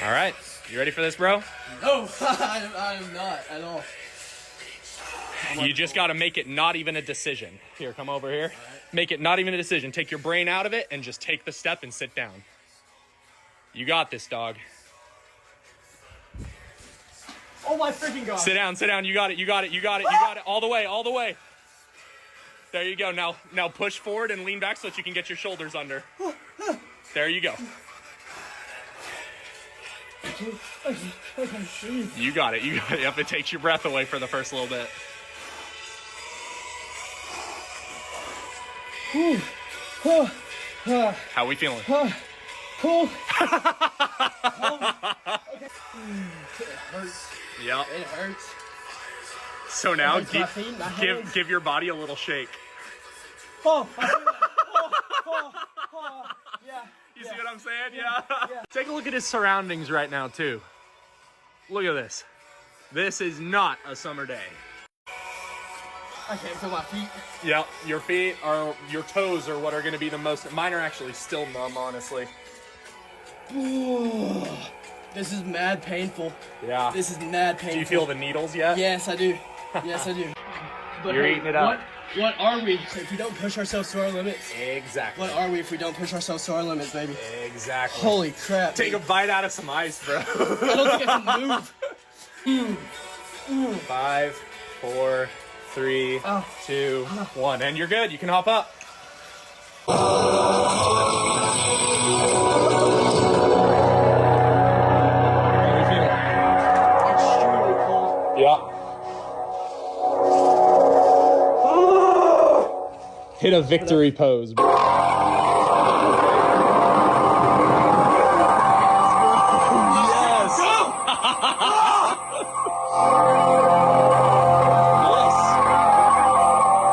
All right, you ready for this, bro? No, I am not at all. You just got to make it not even a decision. Here, come over here. Right. Make it not even a decision. Take your brain out of it and just take the step and sit down. You got this, dog. Oh my freaking God. Sit down, sit down. You got it, you got it, you got it, you got it. All the way, all the way. There you go. Now push forward and lean back so that you can get your shoulders under. There you go. You got it, you got it. Yep, it takes your breath away for the first little bit. How we feeling? Cool. Okay. It hurts. Yep. It hurts. So now It hurts my feet, give your body a little shake. Oh, I feel that. Yeah. You see what I'm saying? Yeah. Take a look at his surroundings right now, too. Look at this. This is not a summer day. I can't feel my feet. Yep, your toes are what are going to be the most. Mine are actually still numb, honestly. This is mad painful. Yeah. This is mad painful. Do you feel the needles yet? Yes, I do. Yes, I do. But You're eating it up. What are we if we don't push ourselves to our limits? Exactly. What are we if we don't push ourselves to our limits, baby? Exactly. Holy crap. Take a bite out of some ice, bro. I don't think I can move. 5, 4, 3, Oh. 2, 1. And you're good. You can hop up. Extremely cold. Yeah. Hit a victory pose, bro. Yes. Yes.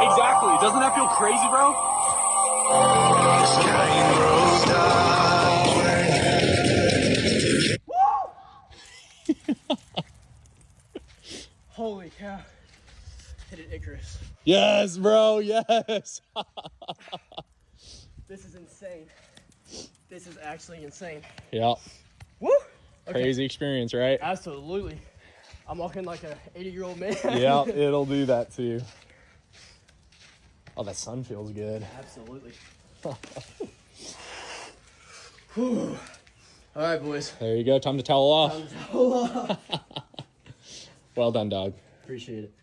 Exactly. Doesn't that feel crazy, bro? Holy cow. Hit it, Icarus. Yes, bro. Yes. This is insane. This is actually insane. Yeah. Woo! Okay. Crazy experience, right? Absolutely. I'm walking like a 80-year-old man. Yeah, it'll do that to you. Oh, that sun feels good. Absolutely. Whew. All right, boys. There you go. Time to towel off. Time to towel off. Well done, dog. Appreciate it.